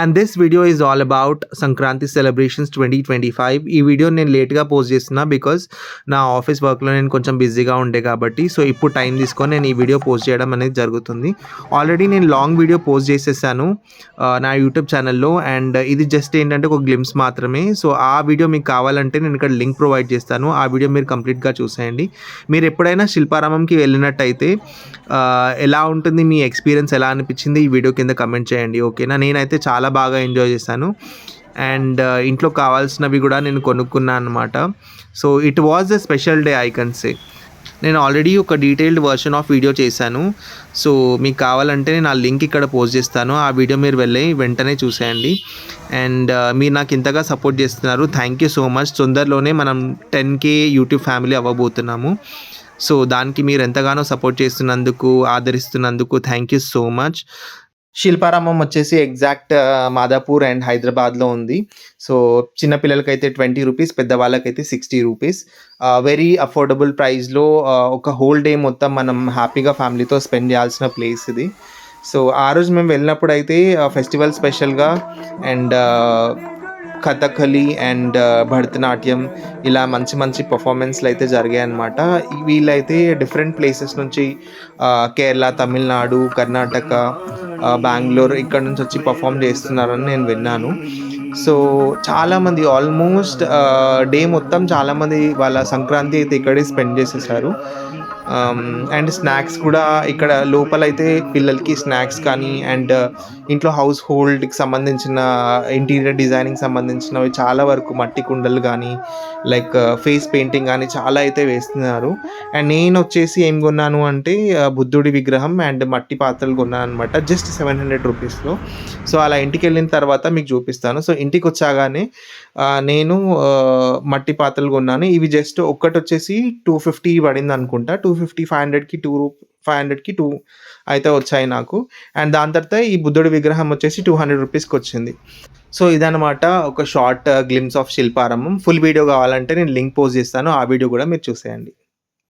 And this video is all about Sankranti celebrations 2025. ఈ video నేను లేట్గా పోస్ట్ చేస్తున్నా బికాస్ నా ఆఫీస్ వర్క్లో నేను కొంచెం బిజీగా ఉండే కాబట్టి. సో ఇప్పుడు టైం తీసుకొని నేను ఈ వీడియో పోస్ట్ చేయడం అనేది జరుగుతుంది. ఆల్రెడీ నేను లాంగ్ వీడియో పోస్ట్ చేసేసాను నా యూట్యూబ్ ఛానల్లో. అండ్ ఇది జస్ట్ ఏంటంటే ఒక గ్లిమ్స్ మాత్రమే. సో ఆ వీడియో మీకు కావాలంటే నేను ఇక్కడ లింక్ ప్రొవైడ్ చేస్తాను. ఆ వీడియో మీరు కంప్లీట్గా చూసేయండి. మీరు ఎప్పుడైనా శిల్పారామంకి వెళ్ళినట్టయితే ఎలా ఉంటుంది, మీ ఎక్స్పీరియన్స్ ఎలా అనిపించింది, ఈ వీడియో కింద కమెంట్ చేయండి. ఓకేనా? నేనైతే చాలా బాగా ఎంజాయ్ చేశాను. అండ్ ఇంట్లో కావాల్సినవి కూడా నేను కొనుక్కున్నాను అనమాట. So it was a special day I can say. నేను ఆల్రెడీ ఒక డీటెయిల్డ్ వర్షన్ ఆఫ్ వీడియో చేశాను. సో మీకు కావాలంటే నేను ఆ లింక్ ఇక్కడ పోస్ట్ చేస్తాను. ఆ వీడియో మీరు వెళ్ళి వెంటనే చూసేయండి. అండ్ మీరు నాకు ఇంతగా సపోర్ట్ చేస్తున్నారు, థ్యాంక్ యూ సో మచ్. తొందరలోనే మనం 10K యూట్యూబ్ ఫ్యామిలీ అవ్వబోతున్నాము. సో దానికి మీరు ఎంతగానో సపోర్ట్ చేస్తున్నందుకు, ఆదరిస్తున్నందుకు thank you so much. Shilparamam వచ్చేసి ఎగ్జాక్ట్ మాదాపూర్ అండ్ హైదరాబాద్లో ఉంది. సో చిన్నపిల్లలకైతే 20 రూపీస్, పెద్దవాళ్ళకైతే 60 రూపీస్. వెరీ అఫోర్డబుల్ ప్రైస్లో ఒక హోల్ డే మొత్తం మనం హ్యాపీగా ఫ్యామిలీతో స్పెండ్ చేయాల్సిన ప్లేస్ ఇది. సో ఆ రోజు మేము వెళ్ళినప్పుడు అయితే ఫెస్టివల్ స్పెషల్గా అండ్ కథకళి అండ్ భరతనాట్యం ఇలా మంచి మంచి పర్ఫార్మెన్స్లు అయితే జరిగాయి అన్నమాట. వీళ్ళైతే డిఫరెంట్ ప్లేసెస్ నుంచి కేరళ, తమిళనాడు, కర్ణాటక, బెంగళూరు ఇక్కడ నుంచి వచ్చి పర్ఫామ్ చేస్తున్నారని నేను విన్నాను. సో చాలామంది ఆల్మోస్ట్ డే మొత్తం చాలామంది వాళ్ళ సంక్రాంతి అయితే ఇక్కడే స్పెండ్ చేసేసారు. అండ్ స్నాక్స్ కూడా ఇక్కడ లోపలైతే పిల్లలకి స్నాక్స్ కానీ అండ్ ఇంట్లో హౌస్ హోల్డ్కి సంబంధించిన ఇంటీరియర్ డిజైనింగ్ సంబంధించినవి చాలా వరకు మట్టి కుండలు కానీ లైక్ ఫేస్ పెయింటింగ్ కానీ చాలా అయితే వేస్తున్నారు. అండ్ నేను వచ్చేసి ఏం కొన్నాను అంటే బుద్ధుడి విగ్రహం అండ్ మట్టి పాత్రలు కొన్నాను అనమాట, జస్ట్ 700 రూపీస్లో. సో అలా ఇంటికి వెళ్ళిన తర్వాత మీకు చూపిస్తాను. సో ఇంటికి వచ్చాగానే నేను మట్టి పాత్రలు కొన్నాను. ఇవి జస్ట్ ఒక్కటి వచ్చేసి 250 పడింది అనుకుంటా. 250, 500కి 2 అయితే వచ్చాయి నాకు. అండ్ దాని తర్వాత ఈ బుద్ధుడి విగ్రహం వచ్చేసి 200 రూపీస్కి వచ్చింది. సో ఇదనమాట ఒక short glimpse of Shilparamam. Full video కావాలంటే నేను లింక్ పోస్ట్ చేస్తాను, ఆ వీడియో కూడా మీరు చూసేయండి.